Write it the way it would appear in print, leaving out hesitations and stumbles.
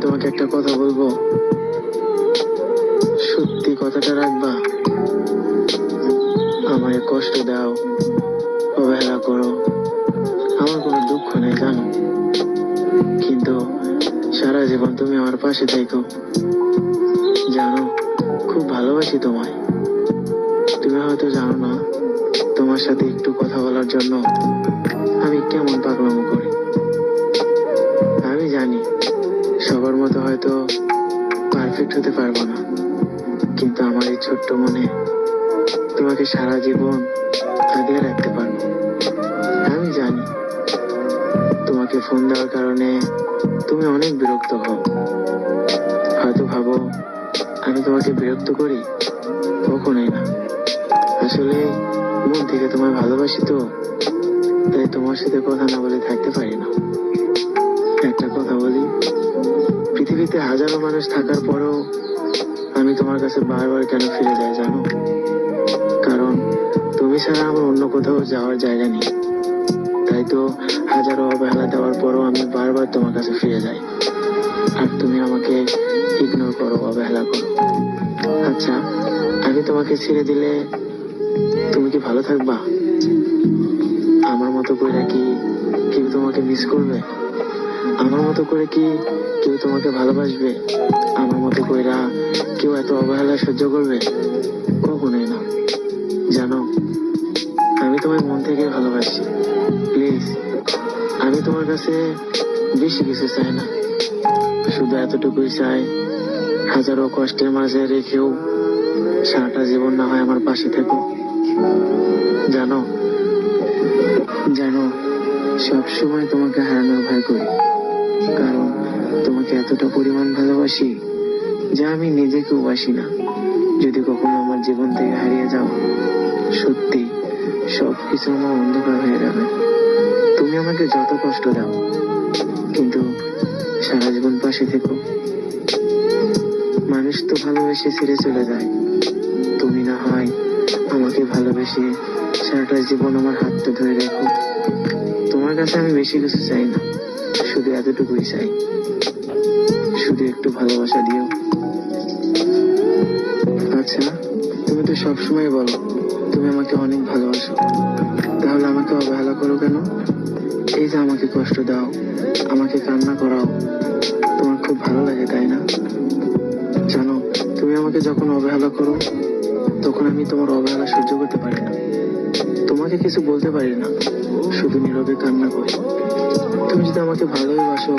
তোমাকে একটা কথা বলবো, সত্যি কথাটা রাখবা? আমায় কষ্ট দাও, অবহেলা করো, আমার কোনো দুঃখ নেই জানো, কিন্তু সারা জীবন তুমি আমার পাশে থাকো। জানো, খুব ভালোবাসি তোমায়। তুমি হয়তো জানো না, তোমার সাথে একটু কথা বলার জন্য আমি কেমন পাগলামো করি। আমি জানি সবার মতো হয়তো পারফেক্ট হতে পারবো না, কিন্তু আমার এই ছোট্ট মনে তোমাকে সারা জীবন আগলে রাখতে পারবো। আমি জানি তোমাকে ফোন দেওয়ার কারণে তুমি অনেক বিরক্ত হও, হয়তো ভাবো আমি তোমাকে বিরক্ত করি। কখনোই না, আসলে মন থেকে তোমায় ভালোবাসি তো, তাই তোমার সাথে কথা না বলে থাকতে পারি না। একটা কথা বলি, পৃথিবীতে হাজারো মানুষ থাকার পরেও আমি তোমার কাছে বারবার কেন ফিরে যাই জানো? কারণ তুমি ছাড়া আমার অন্য কোথাও যাওয়ার জায়গা নেই। তাই তো হাজারো অবহেলা দেওয়ার পরও আমি বারবার তোমার কাছে ফিরে যাই, আর তুমি আমাকে ইগনোর করো, অবহেলা করো। আচ্ছা, আমি তোমাকে ছেড়ে দিলে তুমি কি ভালো থাকবা? আমার মতো করে কি কেউ তোমাকে মিস করবে? আমার মতো করে কি কেউ তোমাকে ভালোবাসবে? আমার মতো কইরা কেউ এত অবহেলা সহ্য করবে? কখনোই না। জানো, আমি তোমায় মন থেকে ভালোবাসি। প্লিজ, আমি তোমার কাছে বেশি কিছু চাই না, শুধু এতটুকুই চাই, হাজারো কষ্টের মাঝে রেখেও সারাটা জীবন না হয় আমার পাশে থেকো। জানো, জানো, সবসময় তোমাকে হারানোর ভয় করি, কারণ তোমাকে এতটা পরিমাণ ভালোবাসি যা আমি নিজেকেও বাসি না। যদি কখনো আমার জীবন থেকে হারিয়ে যাও, সত্যি সবকিছু আমার অন্ধকার হয়ে যাবে। তুমি আমাকে যত কষ্ট দাও, কিন্তু সারা জীবন পাশে থেকো। মানুষ তো ভালোবেসে ছেড়ে চলে যায়, তুমি না হয় আমাকে ভালোবেসে সারাটা জীবন আমার হাতটা ধরে রেখো। তোমার কাছে আমি বেশি কিছু চাই না, শুধু এতটুকুই চাই, শুধু একটু ভালোবাসা দিও। আচ্ছা, তুমি তো সবসময় বলো তুমি আমাকে অনেক ভালোবাসো, তাহলে আমাকে অবহেলা করো কেন? এই যে আমাকে কষ্ট দাও, আমাকে কান্না করাও, তোমার খুব ভালো লাগে তাই না? জানো, তুমি আমাকে যখন অবহেলা করো, তখন আমি তোমার অবহেলা সহ্য করতে পারি না। তোমাকে কিছু বলতে পারি না, শুধু নীরবে কান্না করি। তুমি যদি আমাকে ভালোই বাসো,